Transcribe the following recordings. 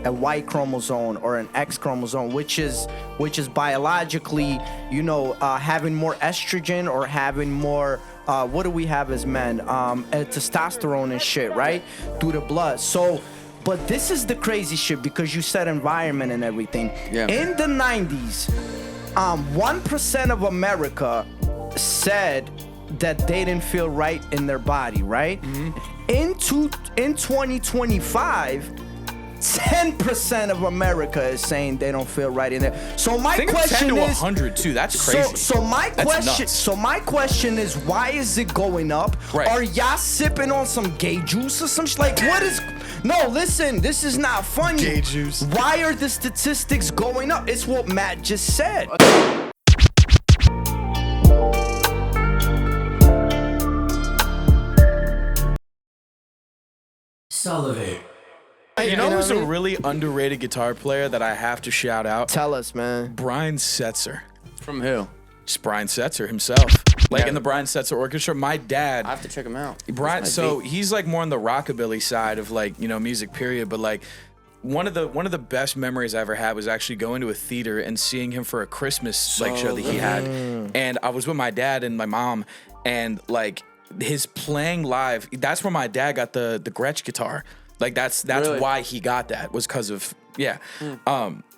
a Y chromosome or an X chromosome, which is biologically, having more estrogen or having more. What do we have as men? Testosterone and shit, right? Through the blood. So, but this is the crazy shit because you said environment and everything. Yeah. In the 90s, 1% of America said that they didn't feel right in their body, right? In 2025, 10% of America is saying they don't feel right in there. So my question 10 to is 100 too. That's crazy. So my question is, why is it going up? Right. Are y'all sipping on some gay juice or some like what is? No, listen, this is not funny. Gay juice. Why are the statistics going up? It's what Matt just said. SouLivate. You know who's a really underrated guitar player that I have to shout out? Tell us, man. Brian Setzer. From who? Just Brian Setzer himself. Like in the Brian Setzer Orchestra. My dad. I have to check him out. Brian, so he's like more on the rockabilly side of like, music period, but like one of the best memories I ever had was actually going to a theater and seeing him for a Christmas like show that he had. And I was with my dad and my mom, and like his playing live, that's where my dad got the Gretsch guitar. Like that's really? Why he got that, was because of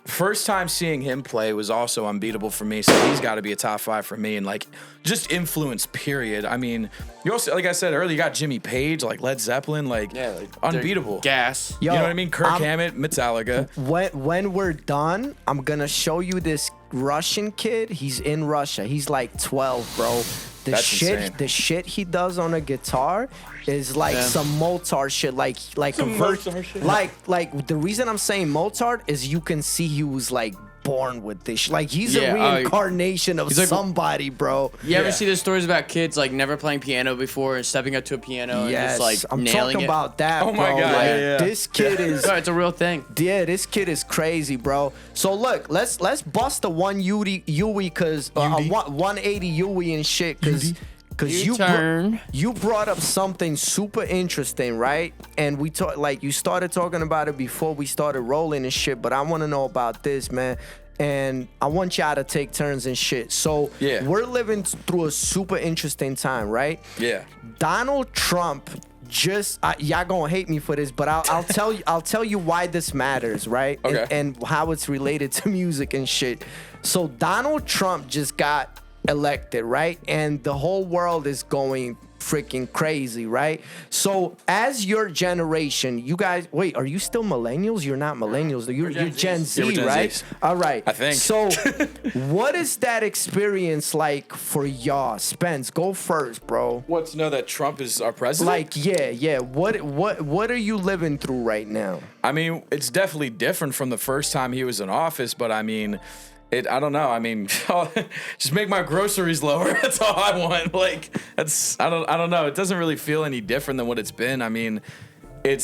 first time seeing him play was also unbeatable for me, so he's got to be a top 5 for me, and like just influence period. I mean, you also, like I said earlier, you got Jimmy Page, like Led Zeppelin, like unbeatable. Gas. You know what I mean? Kirk Hammett, Metallica. When we're done, I'm gonna show you this Russian kid. He's in Russia. He's like 12, bro. The shit he does on a guitar is like some Mozart shit, like the reason I'm saying Mozart is you can see he was like born with this shit. Like he's a reincarnation of somebody, bro. You ever see the stories about kids like never playing piano before and stepping up to a piano and just like I'm nailing talking it? about that, oh bro. my God, like, yeah. This kid is it's a real thing. Yeah, this kid is crazy, bro. So look, let's bust the 180 Yui cause 180 Yui and shit, cause you brought up something super interesting, right? And we you started talking about it before we started rolling and shit, but I want to know about this, man. And I want y'all to take turns and shit. So we're living through a super interesting time, right? Yeah. Donald Trump just y'all gonna hate me for this, but I'll tell you why this matters, right? Okay. And how it's related to music and shit. So Donald Trump just got elected, right? And the whole world is going freaking crazy, right? So as your generation, you guys, wait, are you still millennials? You're not millennials. You're Gen Z, Gen right? Zs. All right. I think. So what is that experience like for y'all? Spence, go first, bro. What, to know that Trump is our president? Like, yeah. What are you living through right now? I mean, it's definitely different from the first time he was in office, but I mean, I don't know. I mean, just make my groceries lower. That's all I want. Like, I don't know. It doesn't really feel any different than what it's been. I mean, I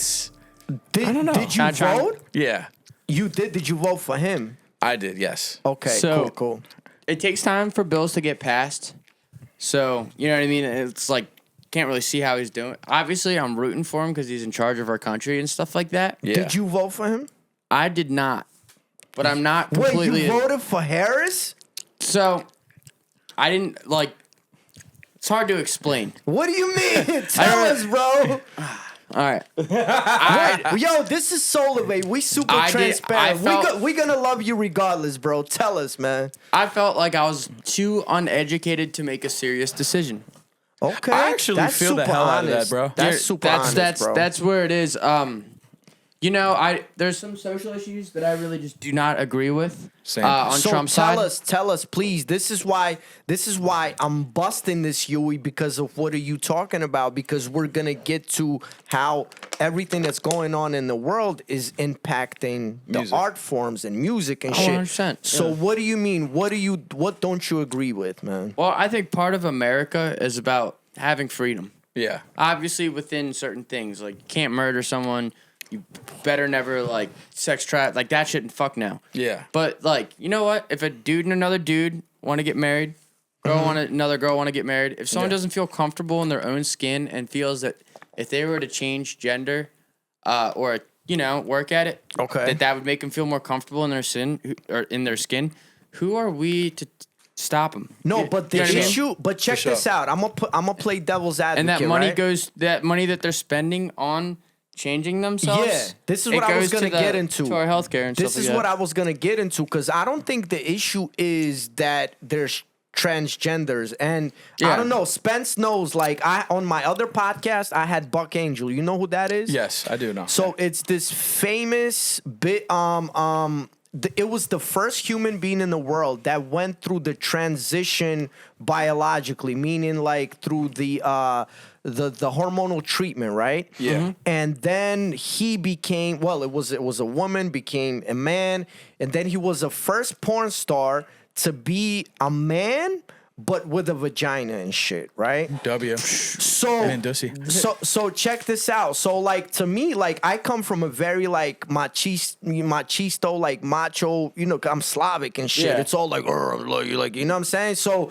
don't know. Did you vote? Yeah. You did? Did you vote for him? I did, yes. Okay, So- cool. It takes time for bills to get passed. So, you know what I mean? It's like, can't really see how he's doing. Obviously, I'm rooting for him because he's in charge of our country and stuff like that. Yeah. Did you vote for him? I did not. But I'm not completely... Wait, you voted for Harris? So, I didn't, like... It's hard to explain. What do you mean? Tell us, bro. All right. Yo, this is SouLivate. We super transparent. We're gonna love you regardless, bro. Tell us, man. I felt like I was too uneducated to make a serious decision. Okay. I actually feel the hell out of that, bro. That's super honest, bro. That's where it is. You know, there's some social issues that I really just do not agree with. Same. On so Trump's side. Tell us, please. This is why I'm busting this, Yui, because of what are you talking about? Because we're gonna get to how everything that's going on in the world is impacting the art forms and music and shit. 100%. So Yeah. what do you mean? What don't you agree with, man? Well, I think part of America is about having freedom. Yeah. Obviously, within certain things, like you can't murder someone. You better never, like, sex trap, like, that shit and fuck now. Yeah. But, like, you know what? If a dude and another dude want to get married, another girl want to get married, if someone doesn't feel comfortable in their own skin and feels that if they were to change gender or, work at it. Okay. That would make them feel more comfortable in their skin. Who are we to stop them? No, but the issue. But check this out. I'm gonna play devil's advocate. And that money right? goes. That money that they're spending on changing themselves. Yeah, this is what I was gonna get into. To our healthcare and this stuff is like what that. I was gonna get into because I don't think the issue is that there's transgenders, and I don't know. Spence knows. Like on my other podcast, I had Buck Angel. You know who that is? Yes, I do know. So it's this famous bit. It was the first human being in the world that went through the transition biologically, meaning like through the hormonal treatment, right? Yeah. Mm-hmm. And then he became it was a woman, became a man, and then he was the first porn star to be a man but with a vagina and shit, right? W. So check this out. So like to me, like I come from a very like machisto, like macho, I'm Slavic and shit. Yeah. It's all like you know what I'm saying? So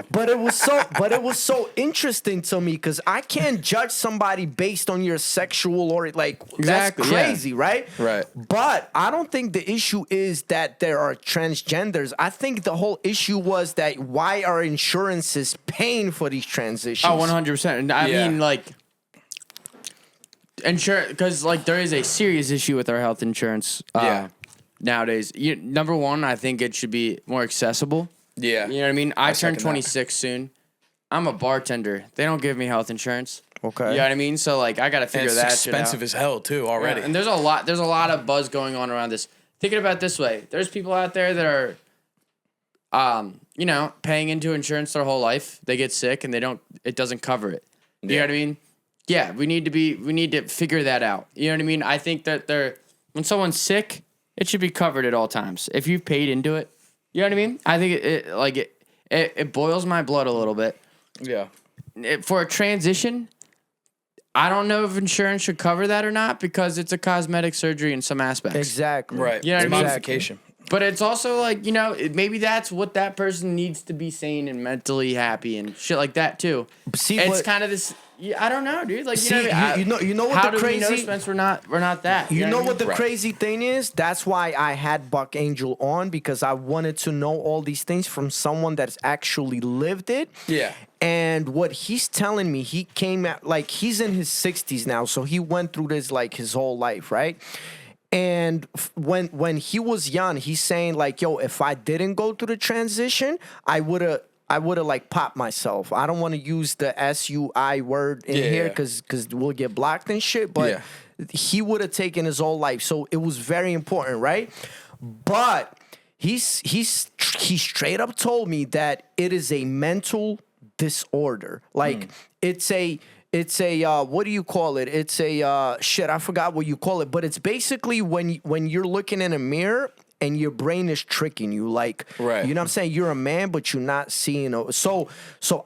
but it was so interesting to me because I can't judge somebody based on your sexual or like Exactly, that's crazy, right? Right. But I don't think the issue is that there are transgenders. I think the whole issue was that why are insurances paying for these transitions? Oh, 100%. And I mean, like, because like there is a serious issue with our health insurance nowadays. Number one, I think it should be more accessible. Yeah. You know what I mean? I turn second 26 soon. I'm a bartender. They don't give me health insurance. Okay. You know what I mean? So like I got to figure it's that shit out. expensive as hell too already. Yeah, and there's a lot of buzz going on around this. Thinking about it this way, there's people out there that are paying into insurance their whole life. They get sick and it doesn't cover it. You know what I mean? Yeah, we need to figure that out. You know what I mean? I think that when someone's sick, it should be covered at all times. If you've paid into it, you know what I mean? I think it boils my blood a little bit. Yeah. For a transition, I don't know if insurance should cover that or not because it's a cosmetic surgery in some aspects. Exactly. Right. You know it's what I mean? modification. But it's also like, maybe that's what that person needs to be sane and mentally happy and shit like that too. See, it's kind of this. I don't know, dude. Like, you know what how the do we know, crazy? Spence, we're not that. You know what I what mean? the crazy thing is? That's why I had Buck Angel on because I wanted to know all these things from someone that's actually lived it. Yeah. And what he's telling me, he came at like he's in his 60s now, so he went through this like his whole life, right? And when he was young, he's saying like, yo, if I didn't go through the transition, I would have like popped myself. I don't want to use the SUI word in here because we'll get blocked and shit. But he would have taken his whole life. So it was very important, right? But he straight up told me that it is a mental disorder. Like it's a what do you call it? It's a shit, I forgot what you call it, but it's basically when you're looking in a mirror and your brain is tricking you, like, right. You know what I'm saying? You're a man, but you're not seeing. So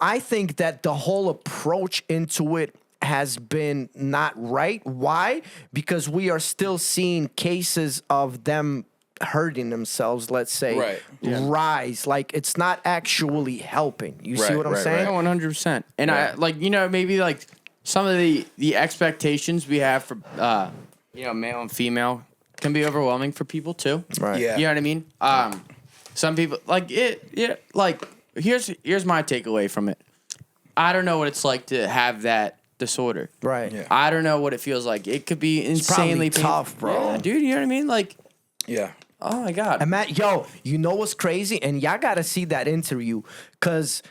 I think that the whole approach into it has been not right. Why? Because we are still seeing cases of them hurting themselves, let's say, rise. Like, it's not actually helping. You see what I'm saying? 100%. And I maybe like some of the expectations we have for male and female can be overwhelming for people too. Right. Yeah. You know what I mean? Some people like it. Yeah. Like here's my takeaway from it. I don't know what it's like to have that disorder. Right. Yeah. I don't know what it feels like. It could be insanely tough, bro. Yeah, dude. You know what I mean? Like. Yeah. Oh my God. And Matt, yo, you know what's crazy? And y'all gotta see that interview, cause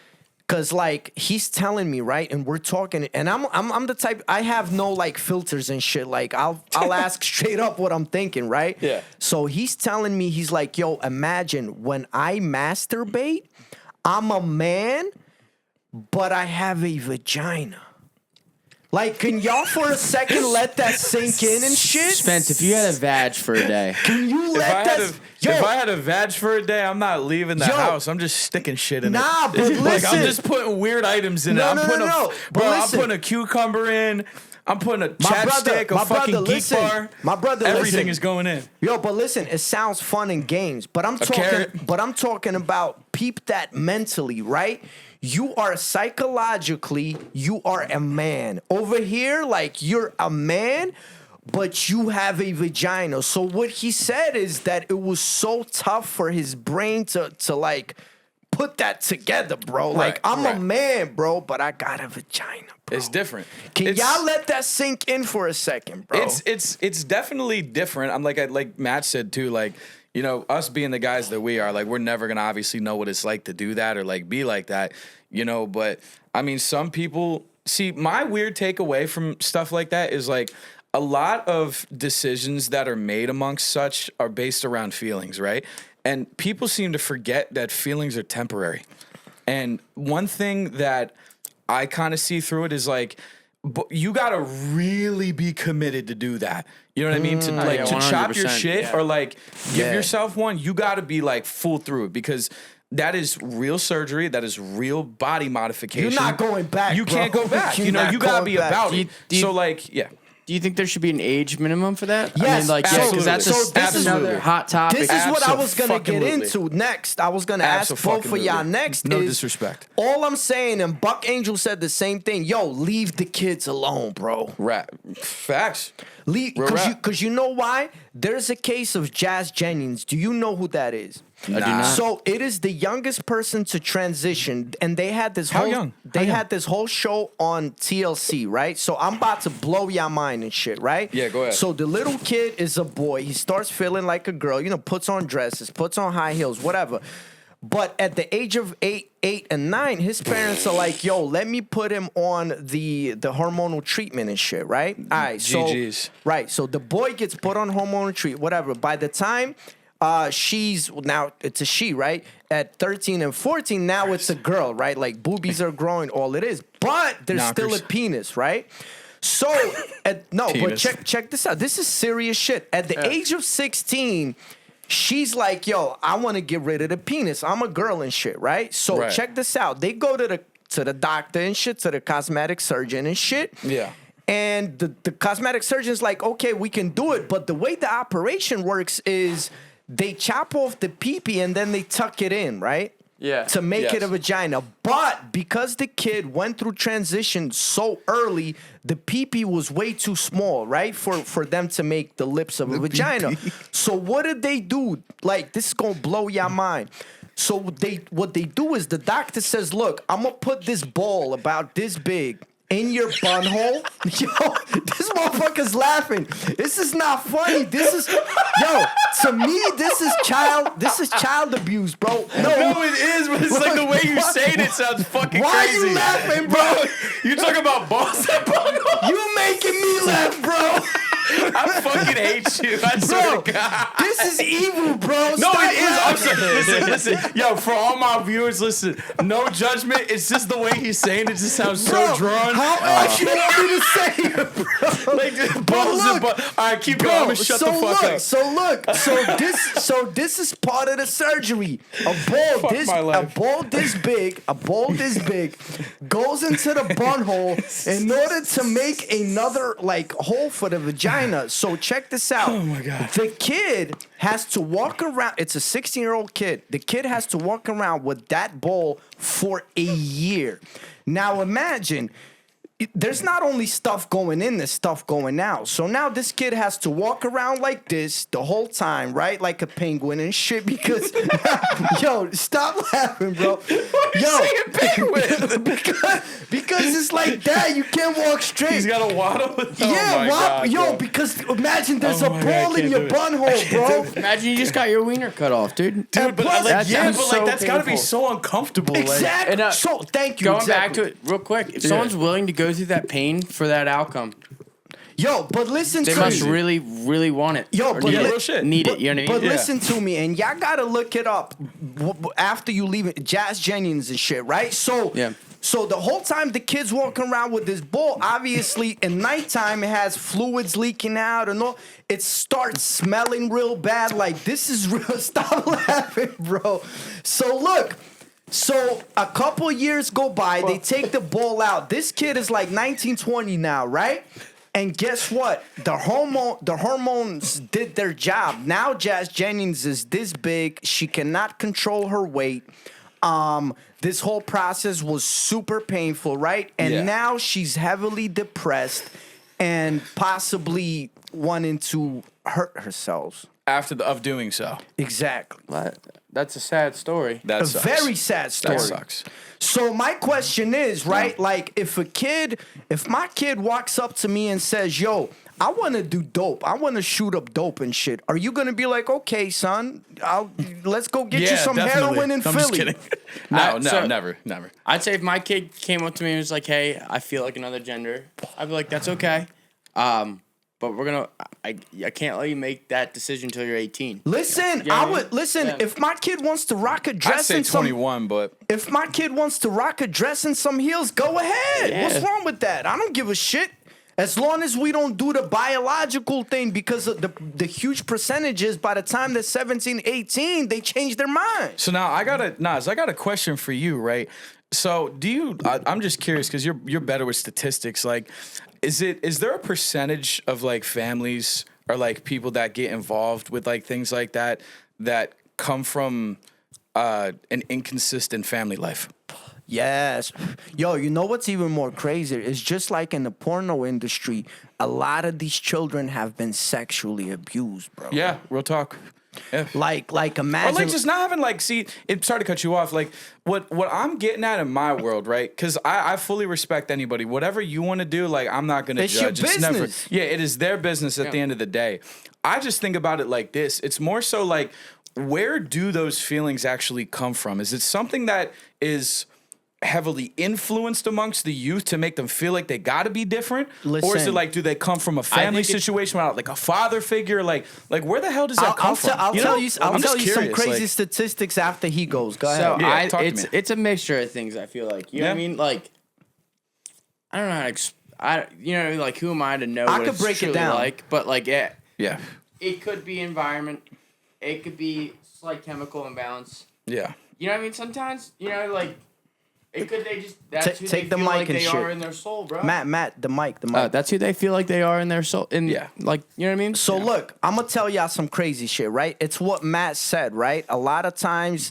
like he's telling me, right, and we're talking, and I'm the type, I have no like filters and shit. Like I'll ask straight up what I'm thinking, right? Yeah. So he's telling me, he's like, yo, imagine when I masturbate, I'm a man, but I have a vagina. Like, can y'all for a second let that sink in and shit? Spence, if you had a vag for a day, can you let that? If I had a vag for a day, I'm not leaving the house. I'm just sticking shit in it. Nah, but like, listen. I'm just putting weird items in it. I'm putting a cucumber in. I'm putting a chapstick, a fucking geek bar. My brother, everything is going in. Yo, but listen, it sounds fun and games, but I'm talking about peep that mentally, right? You are psychologically, you are a man. Over here, like, you're a man, but you have a vagina. So what he said is that it was so tough for his brain to like put that together, bro. Like, I'm a man, bro, but I got a vagina, bro. It's different. Can y'all let that sink in for a second, bro? It's definitely different. I'm like Matt said too, like, you know, us being the guys that we are, like, we're never gonna obviously know what it's like to do that or like be like that, you know. But I mean, some people see my weird takeaway from stuff like that is like a lot of decisions that are made amongst such are based around feelings, right? And people seem to forget that feelings are temporary. And one thing that I kind of see through it is like, you gotta really be committed to do that. You know what I mean? To like to chop your shit or like give yourself one. You gotta be like full through it because that is real surgery. That is real body modification. You're not going back. You can't go back. You know, you gotta be about it. So like, yeah. Do you think there should be an age minimum for that? Yes, I mean, like, absolutely. Because that's another hot topic. This is what I was gonna get Abso-fucking-lutely. into next. I was gonna ask both of y'all next. No is, disrespect. All I'm saying, and Buck Angel said the same thing. Yo, leave the kids alone, bro. Facts. Leave, because you know why? There's a case of Jazz Jennings. Do you know who that is? I do not. So it is the youngest person to transition, and they had this had this whole show on TLC, right? So I'm about to blow your mind and shit, right? Yeah, go ahead. So the little kid is a boy. He starts feeling like a girl, you know, puts on dresses, puts on high heels, whatever. But at the age of 8 and 9, his parents are like, yo, let me put him on the hormonal treatment and shit, right? All right, so GGs. Right, so the boy gets put on hormonal treatment, whatever. By the time now it's a she, right? At 13 and 14, now it's a girl, right? Like boobies are growing, all it is. But there's still a penis, right? So but check this out. This is serious shit. At the age of 16, she's like, yo, I want to get rid of the penis. I'm a girl and shit, right? So check this out. They go to the doctor and shit, to the cosmetic surgeon and shit. Yeah. And the cosmetic surgeon's like, okay, we can do it. But the way the operation works is they chop off the pee-pee and then they tuck it in, right? Yeah. To make it a vagina. But because the kid went through transition so early, the pee-pee was way too small, right? For them to make the lips of a vagina. So what did they do? Like, this is going to blow your mind. So what they do is the doctor says, look, I'm going to put this ball about this big in your bunhole. Yo, this motherfucker's laughing. This is not funny. This is, yo, to me, this is child abuse, bro. No, it is, but it's like the way you say it sounds fucking Why crazy. are you laughing, bro? You talking about balls and bungles? You making me laugh, bro. I fucking hate you. I swear to God. This is evil, bro. No, Stop it is. I'm laughing. sorry. Listen. Yo, for all my viewers, listen. No judgment. It's just the way he's saying it just sounds so drawn. How else you want me to say it, bro? Like balls and bungles. All right, keep going. I'm gonna shut the fuck up. So this is part of the surgery. A ball this big goes into the bunhole in order to make another like hole for the vagina. So check this out. Oh my God. The kid has to walk around. It's a 16-year-old kid. The kid has to walk around with that ball for a year. Now imagine, there's not only stuff going in, there's stuff going out. So now this kid has to walk around like this the whole time, right? Like a penguin and shit because, yo, stop laughing, bro. Yo, penguin? because it's like that. You can't walk straight. He's got a waddle. Because imagine there's a ball in your bunhole, bro. Imagine you just got your wiener cut off, dude. But that's so gotta be so uncomfortable. Exactly. And, so thank you. Going back to it real quick, if someone's willing to go through that pain for that outcome, yo, but listen they to me. must really, really want it. Yo, or but need it. You know what I mean? But listen to me, and y'all gotta look it up after you leave it. Jazz Jennings and shit, right? So So the whole time the kid's walking around with this ball, obviously in nighttime it has fluids leaking out and all. It starts smelling real bad. Like, this is real. Stop laughing, bro. So look. So a couple years go by, they take the ball out. This kid is like 19, 20 now, right? And guess what? The hormones did their job. Now Jazz Jennings is this big. She cannot control her weight. This whole process was super painful, right? And now she's heavily depressed. and possibly wanting to hurt herself. Of doing so. Exactly. That's a sad story. That A sucks. very sad story. That sucks. So my question is, right? Like, if my kid walks up to me and says, "Yo, I want to do dope. I want to shoot up dope and shit," are you gonna be like, "Okay, son, let's go get you some definitely. heroin in I'm Philly"? just kidding. No, So- never. I'd say if my kid came up to me and was like, "Hey, I feel like another gender," I'd be like, "That's okay." But I can't let you make that decision until you're 18. Listen, Yeah, I yeah. would listen Yeah. if my kid wants to rock a I'd dress say and some. 21, but If my kid wants to rock a dress and some heels, go ahead. Yeah. What's wrong with that? I don't give a shit. As long as we don't do the biological thing, because of the huge percentages, by the time they're 17, 18, they change their mind. so now I got a question for you, right? So I'm just curious because you're better with statistics. Like, is there a percentage of like families or like people that get involved with like things like that come from an inconsistent family life? Yes. Yo, you know what's even more crazy? It's just like in the porno industry, a lot of these children have been sexually abused, bro. Yeah, real talk. Yeah. Like Or imagine. like just not having like sorry to cut you off. Like what I'm getting at in my world, right? Because I fully respect anybody. Whatever you want to do, like I'm not gonna It's your judge. It's never business. it is their business at the end of the day. I just think about it like this. It's more so like where do those feelings actually come from? Is it something that is heavily influenced amongst the youth to make them feel like they got to be different? Or is it Listen. like, do they come from a family think it- situation without like a father figure? Like where the hell does that I'll come from? tell know? you. I'll I'm tell just you some curious, crazy like- statistics after he goes. Go So ahead. Yeah, talk to me. it's a mixture of things. I feel like you know what I Yeah. mean. Like I don't know how to like who am I to know? I what could it's break it truly down. Like, but like Yeah. it could be environment. It could be slight chemical imbalance. Yeah. You know what I mean? Sometimes like it could they just that's who Take they the feel mic like and they shit. are in their soul, bro. Matt, the mic. That's who they feel like they are in their soul. Like you know what I mean? So look, I'm gonna tell y'all some crazy shit, right? It's what Matt said, right? A lot of times,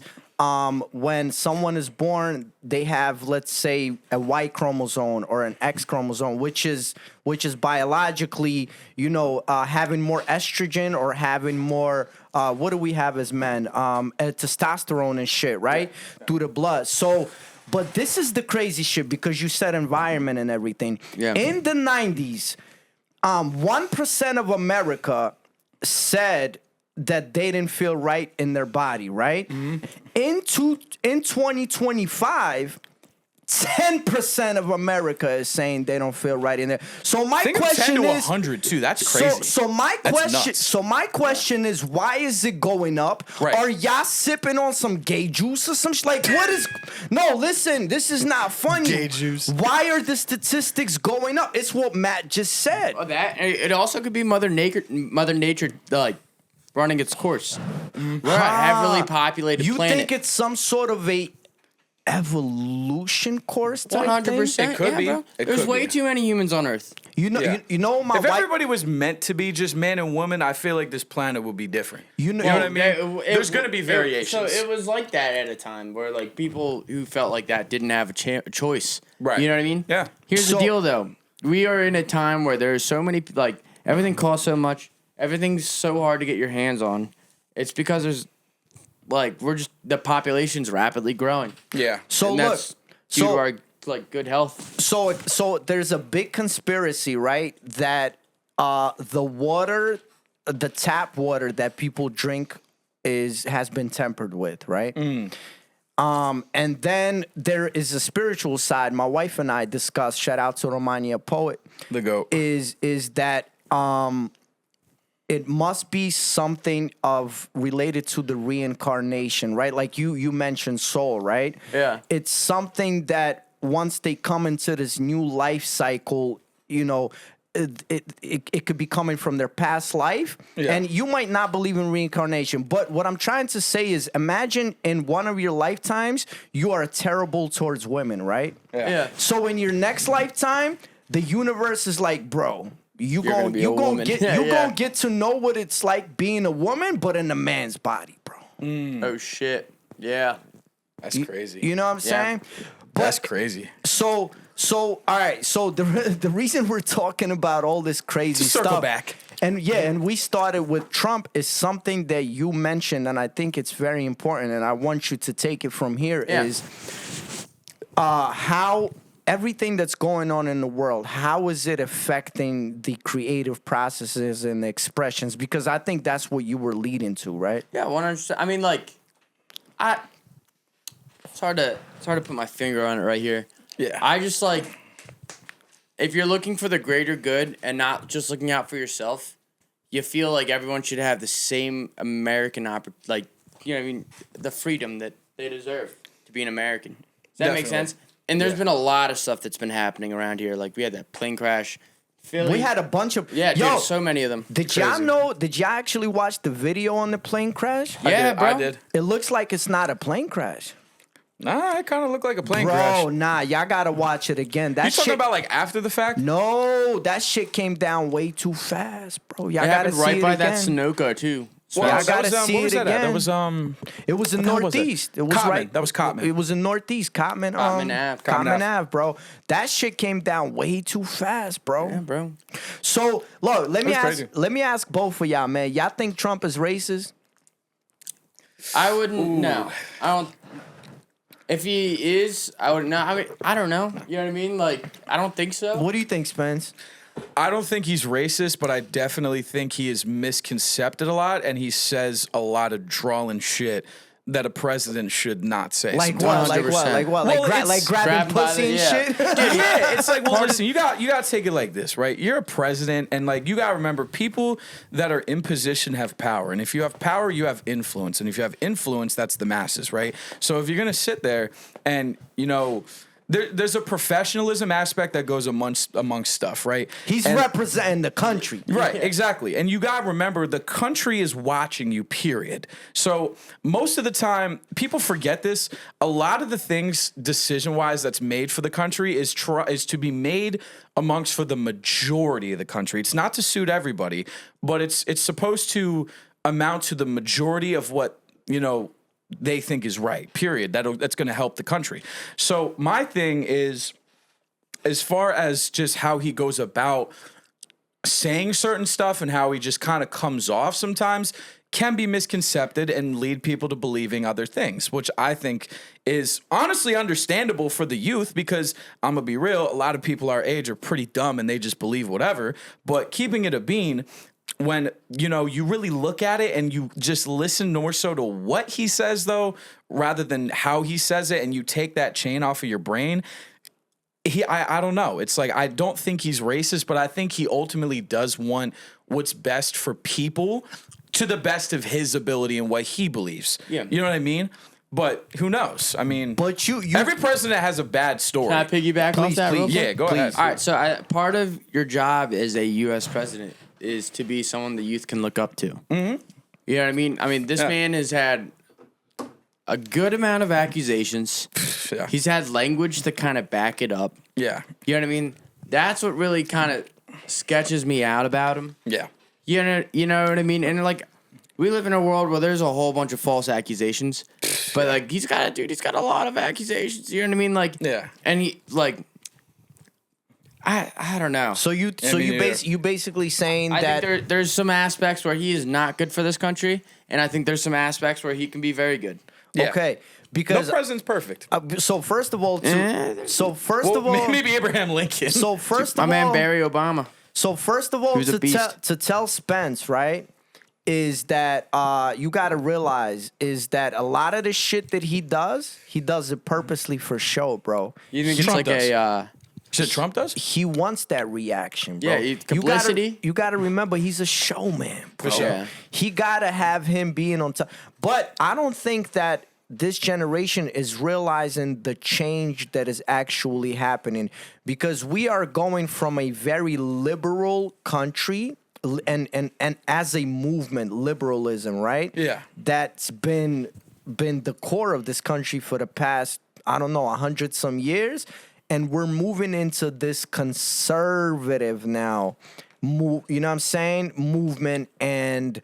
when someone is born, they have, let's say, a Y chromosome or an X chromosome, which is biologically, having more estrogen or having more. What do we have as men? Testosterone and shit, right? Through the blood. So. But this is the crazy shit because you said environment and everything. Yeah. In the 90s, 1% of America said that they didn't feel right in their body, right? Mm-hmm. In 2025, 10% of America is saying they don't feel right in there. So my Think of question 10 to is 100 too. That's crazy. So my That's question nuts. so my question is, why is it going up? Right. Are y'all sipping on some gay juice or some like what is No, listen, this is not funny. Gay juice. Why are the statistics going up? It's what Matt just said. Oh, that it also could be Mother Nature like running its course. We're a heavily populated You planet. think it's some sort of a evolution course type thing? 100%. It could be. Bro. It There's could way be. too many humans on Earth. You know, Yeah. you know my If wife. everybody was meant to be just man and woman, I feel like this planet would be different. You know- what I mean? There's going to be variations. So it was like that at a time where like people who felt like that didn't have a choice. Right. You know what I mean? Yeah. Here's So- the deal though. We are in a time where there's so many like everything costs so much. Everything's so hard to get your hands on. It's because there's like the population's rapidly growing. yeah. So And look, that's due to our like good health. so there's a big conspiracy, right? That the water, the tap water that people drink has been tempered with, right? And then there is a spiritual side. My wife and I discussed. Shout out to Romania Poet. The GOAT. Is that it must be something related to the reincarnation, right? Like you mentioned soul, right? Yeah. It's something that once they come into this new life cycle, it could be coming from their past life. Yeah. And you might not believe in reincarnation, but what I'm trying to say is imagine in one of your lifetimes, you are terrible towards women, right? Yeah. So in your next lifetime, the universe is like, bro, you You're gonna gon' be you a gon' woman. get Yeah, you yeah. gonna get to know what it's like being a woman, but in a man's body, bro. Oh shit. Yeah. That's crazy. You know what I'm Yeah. saying? That's crazy. So So all right. So the reason we're talking about all this crazy Circle stuff back. and we started with Trump is something that you mentioned, and I think it's very important, and I want you to take it from here. Yeah. Is how everything that's going on in the world, how is it affecting the creative processes and the expressions? Because I think that's what you were leading to, right? Yeah, 100%. I mean, like, it's hard to put my finger on it right here. Yeah. I just like, if you're looking for the greater good and not just looking out for yourself, you feel like everyone should have the same American like, you know what I mean, the freedom that they deserve to be an American. Does that make sense? And there's been a lot of stuff that's been happening around here. Like, we had that plane crash. Philly. We had a bunch of dude, so many of them. Did y'all know? Did y'all actually watch the video on the plane crash? Yeah, bro. I did. It looks like it's not a plane crash. Nah, it kind of looked like a plane crash. Bro, nah, y'all gotta watch it again. That You talking about like after the fact? No, that shit came down way too fast, bro. Y'all It gotta happened see right it by again. that Sunoco, too. Well, I that gotta was, see what was it that at? again. That was It was in what the hell was that? Northeast. It was Cottman. right. That was Cottman. It was in Northeast. Cottman Ave. Cottman Ave, bro. That shit came down way too fast, bro. Yeah, bro. So look, let me That's ask. crazy. Let me ask both of y'all, man. Y'all think Trump is racist? I wouldn't. No, I don't. If he is, I would not. I mean, I don't know. You know what I mean? Like, I don't think so. What do you think, Spence? I don't think he's racist, but I definitely think he is misconcepted a lot, and he says a lot of drawling shit that a president should not say. Like sometimes. what? Like what? 100%. Like what? Well, Like it's grabbing grabbed by pussy the- and yeah. shit? Yeah, it's like, well, listen, you got to take it like this, right? You're a president, and like you got to remember, people that are in position have power, and if you have power, you have influence, and if you have influence, that's the masses, right? So if you're gonna sit there and there's a professionalism aspect that goes amongst stuff, right? He's And- representing the country. Right, exactly. And you got to remember the country is watching you, period. So most of the time, people forget this. A lot of the things decision-wise that's made for the country is to be made amongst for the majority of the country. It's not to suit everybody, but it's supposed to amount to the majority of what, they think is right, period. That's going to help the country. So my thing is, as far as just how he goes about saying certain stuff and how he just kind of comes off sometimes can be misconcepted and lead people to believing other things, which I think is honestly understandable for the youth, because I'm going to be real, a lot of people our age are pretty dumb and they just believe whatever. But keeping it a bean, when, you really look at it and you just listen more so to what he says, though, rather than how he says it, and you take that chain off of your brain, I don't know. It's like, I don't think he's racist, but I think he ultimately does want what's best for people to the best of his ability and what he believes. Yeah. You know what I mean? But who knows? I mean, But you every president has a bad story. Can I piggyback off that real quick? Yeah, go ahead. All right, so part of your job as a U.S. president is to be someone the youth can look up to. Mm-hmm. You know what I mean? I mean, this man has had a good amount of accusations. Yeah. He's had language to kind of back it up. Yeah. You know what I mean? That's what really kind of sketches me out about him. Yeah. You know what I mean? And like, we live in a world where there's a whole bunch of false accusations, but like, he's got a lot of accusations. You know what I mean? Like, Yeah. And he like, I don't know. So you basically saying I that think there's some aspects where he is not good for this country, and I think there's some aspects where he can be very good. Yeah. okay, No because president's perfect. so first of all, Maybe Abraham Lincoln. so first My of man all, Barry Obama. So first of all, He was a beast. to tell Spence, right, is that you got to realize is that a lot of the shit that he does it purposely for show, bro. You think Trump it's like does. a You said Trump does? He wants that reaction, bro. Yeah, publicity. You gotta remember he's a showman, bro. For sure. Yeah. He gotta have him being on top. But I don't think that this generation is realizing the change that is actually happening, because we are going from a very liberal country and as a movement, liberalism, right? Yeah. That's been the core of this country for the past, I don't know, 100 some years. And we're moving into this conservative now, you know what I'm saying? Movement, and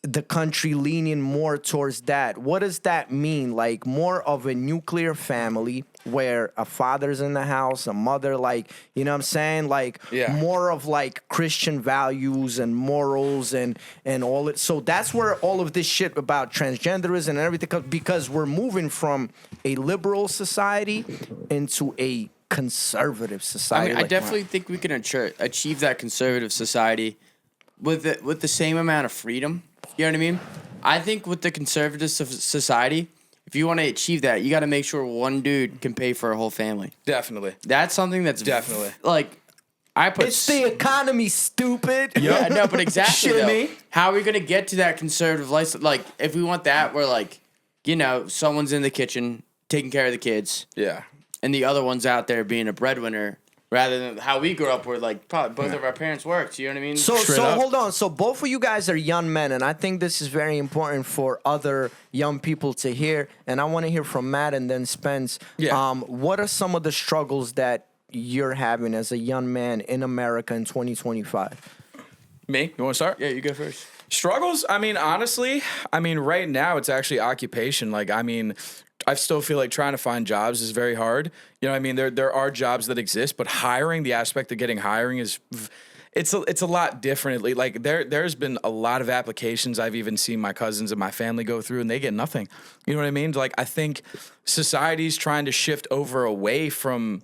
the country leaning more towards that. What does that mean? Like more of a nuclear family where a father's in the house, a mother, like, you know what I'm saying? Like more of like Christian values and morals and all it. So that's where all of this shit about transgenderism and everything comes, because we're moving from a liberal society into a conservative society. I mean, I definitely think we can achieve that conservative society with the same amount of freedom. You know what I mean? I think with the conservative society, if you want to achieve that, you got to make sure one dude can pay for a whole family. Definitely. That's something that's definitely it's the economy, stupid. Yeah, no, but exactly. Shimmy. How are we gonna get to that conservative lifestyle? Like, if we want that, we're like, you know, someone's in the kitchen taking care of the kids. Yeah. And the other one's out there being a breadwinner. Rather than how we grew up, where like probably both of our parents worked. You know what I mean? So hold on. So both of you guys are young men, and I think this is very important for other young people to hear. And I want to hear from Matt and then Spence. Yeah. What are some of the struggles that you're having as a young man in America in 2025? Me? You want to start? Yeah, you go first. Struggles? I mean, honestly, right now it's actually occupation. Like, I mean, I still feel like trying to find jobs is very hard. You know what I mean? There are jobs that exist, but hiring, the aspect of getting hiring is, it's a lot differently. Like there's been a lot of applications I've even seen my cousins and my family go through, and they get nothing. You know what I mean? Like, I think society's trying to shift over away from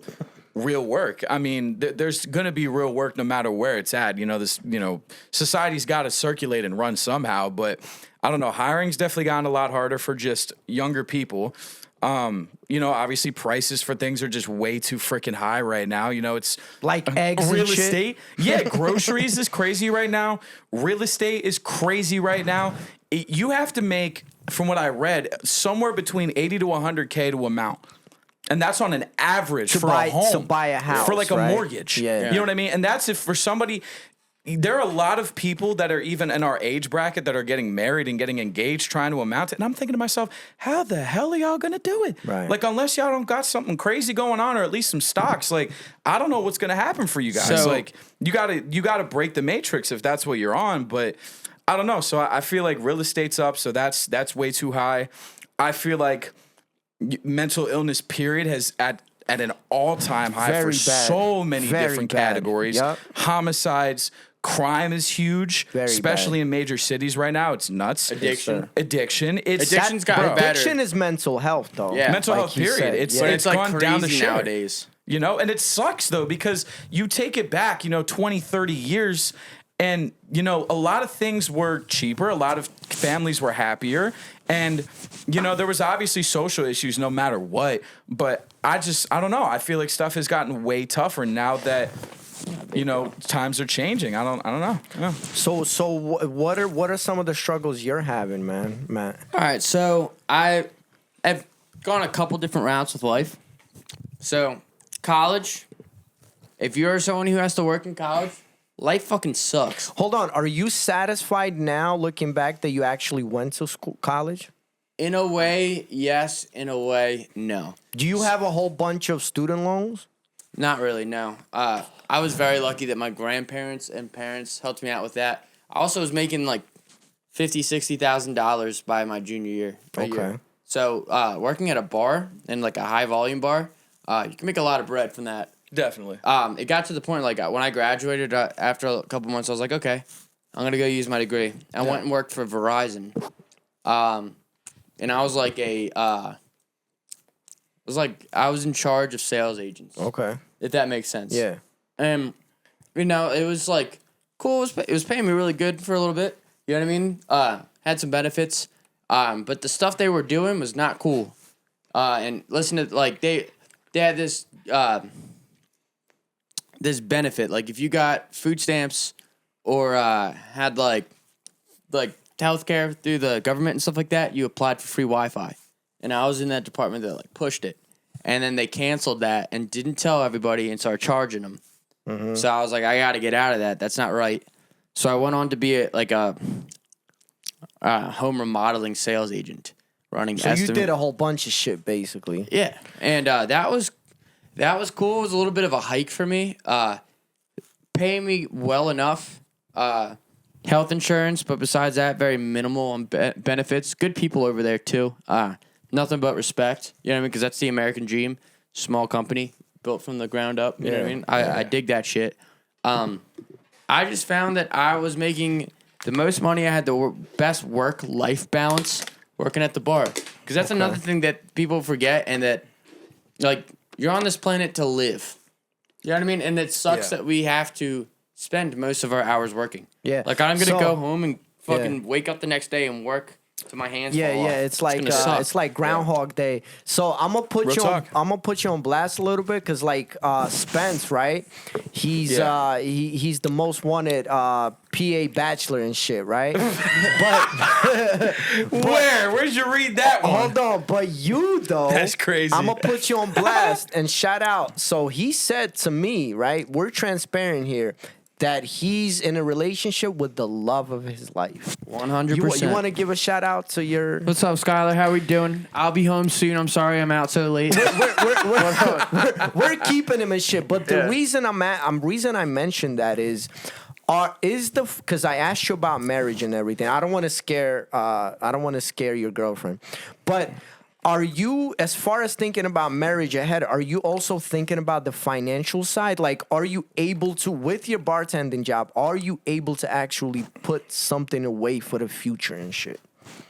real work. I mean, there's going to be real work no matter where it's at. You know, society's got to circulate and run somehow, but I don't know. Hiring's definitely gotten a lot harder for just younger people. You know, obviously prices for things are just way too freaking high right now. You know, it's like eggs real and shit. estate. Yeah, groceries is crazy right now. Real estate is crazy right now. You have to make, from what I read, somewhere between 80 to 100K to amount. And that's on an average for a home. To buy a house. For like right? a mortgage. Yeah. You know what I mean? And that's if for somebody, there are a lot of people that are even in our age bracket that are getting married and getting engaged trying to amount it. And I'm thinking to myself, how the hell are y'all going to do it? Right. Like, unless y'all don't got something crazy going on or at least some stocks, like, I don't know what's going to happen for you guys. So, like, you gotta break the matrix if that's what you're on. But I don't know. So I feel like real estate's up. So that's way too high. I feel like mental illness period has at an all-time high Very for bad. so many Very different bad. categories. Yep. Homicides, crime is huge, Very especially bad. in major cities right now. It's nuts. Addiction. Addiction. Addiction's gotten better. Addiction is mental health, though. Yeah. Mental Like health you period. said. It's Yeah. it's like gone crazy down the shitter. nowadays. You know, and it sucks though, because you take it back, 20, 30 years, and a lot of things were cheaper, a lot of families were happier, and there was obviously social issues no matter what, but I don't know. I feel like stuff has gotten way tougher now that times are changing. I don't know. Yeah. So what are some of the struggles you're having, man, Matt? All right, so I've gone a couple different routes with life. So college, if you're someone who has to work in college, life fucking sucks. Hold on. Are you satisfied now, looking back, that you actually went to college? In a way, yes. In a way, no. Do you have a whole bunch of student loans? Not really, no. I was very lucky that my grandparents and parents helped me out with that. I also was making like $50,000-$60,000 by my junior year. Okay. So working at a bar, and like a high volume bar, you can make a lot of bread from that. Definitely. It got to the point, like, when I graduated, after a couple months, I was like, okay, I'm going to go use my degree. I went and worked for Verizon. And I was like I was in charge of sales agents. Okay. If that makes sense. Yeah. And, it was, like, cool. It was paying me really good for a little bit. You know what I mean? Had some benefits. But the stuff they were doing was not cool. And listen to, like, they had this benefit. Like, if you got food stamps or had, like healthcare through the government and stuff like that, you applied for free Wi-Fi. And I was in that department that, like, pushed it. And then they canceled that and didn't tell everybody and started charging them. Mm-hmm. So I was like, I got to get out of that. That's not right. So I went on to be a home remodeling sales agent, running. So you did a whole bunch of shit, basically. Yeah, and that was cool. It was a little bit of a hike for me. Paying me well enough health insurance, but besides that, very minimal on benefits. Good people over there too. Nothing but respect. You know what I mean? Because that's the American dream. Small company built from the ground up. You know what I mean? I dig that shit. I just found that I was making the most money. I had the best work-life balance working at the bar. Because that's another thing that people forget, and that, like, you're on this planet to live. You know what I mean? And it sucks that we have to spend most of our hours working. Yeah. Like, I'm going to go home and fucking wake up the next day and work to my hands fall off. It's like Groundhog Day. So I'm gonna put you on blast a little bit, because like Spence, right? He's he's the most wanted PA bachelor and shit, right? Where'd you read that one? Hold on, but you though, that's crazy. I'm gonna put you on blast and shout out. So he said to me, right? We're transparent here, that he's in a relationship with the love of his life. 100%. You want to give a shout out to your... What's up, Skylar? How we doing? I'll be home soon. I'm sorry I'm out so late. We're keeping him and shit. But the reason I mentioned that is because I asked you about marriage and everything. I don't want to scare your girlfriend, but are you, as far as thinking about marriage ahead, are you also thinking about the financial side? Like, are you able to, with your bartending job, are you able to actually put something away for the future and shit?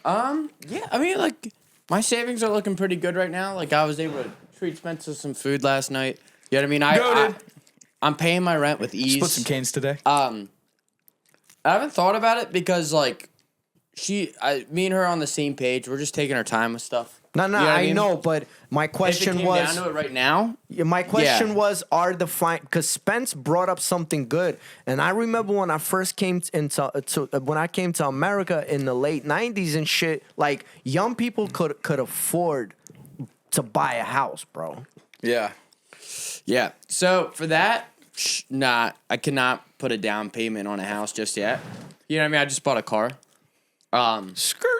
Yeah, I mean, like, my savings are looking pretty good right now. Like, I was able to treat Spencer some food last night. You know what I mean? I'm paying my rent with ease. Split some canes today. I haven't thought about it because, like, me and her are on the same page. We're just taking our time with stuff. No, you know what I mean? know, but my question if it came was down to it right now. My question was, are the because Spence brought up something good, and I remember when I first came when I came to America in the late '90s and shit. Like, young people could afford to buy a house, bro. Yeah. Yeah. So for that, I cannot put a down payment on a house just yet. You know what I mean? I just bought a car. Skirt.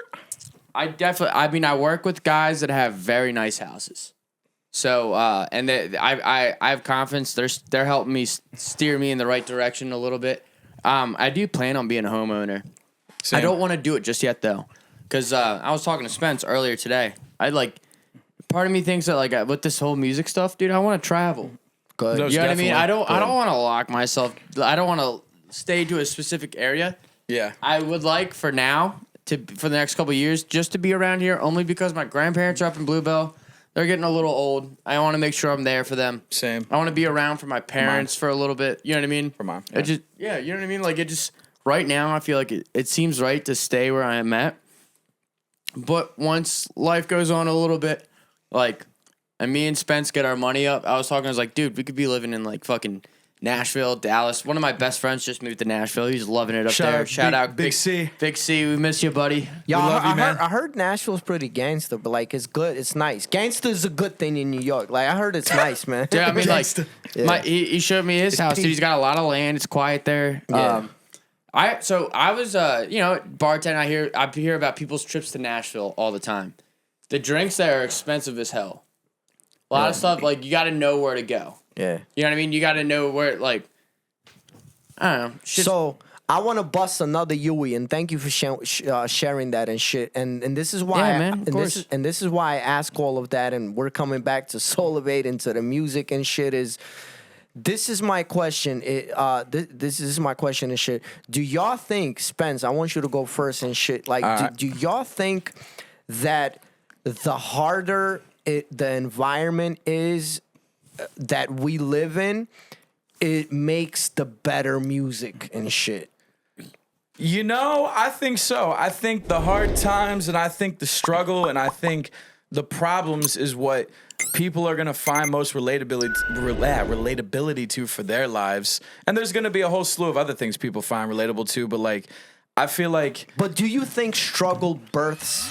I work with guys that have very nice houses. So, and I have confidence they're helping me steer me in the right direction a little bit. I do plan on being a homeowner. Same. I don't want to do it just yet though, because I was talking to Spence earlier today. Part of me thinks that, like, with this whole music stuff, dude, I want to travel. Good. You know what I mean? I don't want to lock myself. I don't want to stay to a specific area. Yeah. I would like for now. For the next couple of years, just to be around here, only because my grandparents are up in Bluebell. They're getting a little old. I want to make sure I'm there for them. Same. I want to be around for my parents for a little bit. You know what I mean? For mom. Yeah. You know what I mean? Like, it just, right now, I feel like it seems right to stay where I am at. But once life goes on a little bit, like, and me and Spence get our money up, I was like, dude, we could be living in, like, fucking Nashville, Dallas. One of my best friends just moved to Nashville. He's loving it up there. Shout out Big C. Big C, we miss you, buddy. Yeah, I heard Nashville's pretty gangster, but, like, it's good. It's nice. Gangster is a good thing in New York. Like, I heard it's nice, man. Yeah, I mean, like, he showed me his house. Dude, he's got a lot of land. It's quiet there. Yeah. I was bartending. I hear about people's trips to Nashville all the time. The drinks there are expensive as hell. A lot of stuff, like, you got to know where to go. Yeah. You know what I mean? You got to know where, like, I don't know. So I want to bust another Yui, and thank you for sharing that and shit. And this is why, this is why I ask all of that. And we're coming back to SouLivate, into the music and shit. This is my question. This is my question and shit. Do y'all think, Spence? I want you to go first and shit. Like, do y'all think that the harder the environment is that we live in, it makes the better music and shit? You know, I think so. I think the hard times, and I think the struggle, and I think the problems is what people are going to find most relatability to for their lives. And there's going to be a whole slew of other things people find relatable to, but, like, I feel like... But do you think struggle births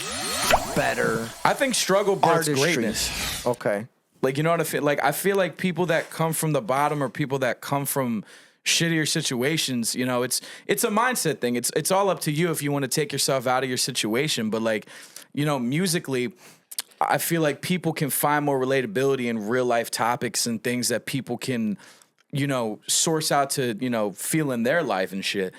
better? I think struggle births greatness. Okay. Like, you know what I feel? Like, I feel like people that come from the bottom, or people that come from shittier situations, you know, it's a mindset thing. It's all up to you if you want to take yourself out of your situation. But, like, you know, musically, I feel like people can find more relatability in real life topics and things that people can, you know, source out to, you know, feel in their life and shit.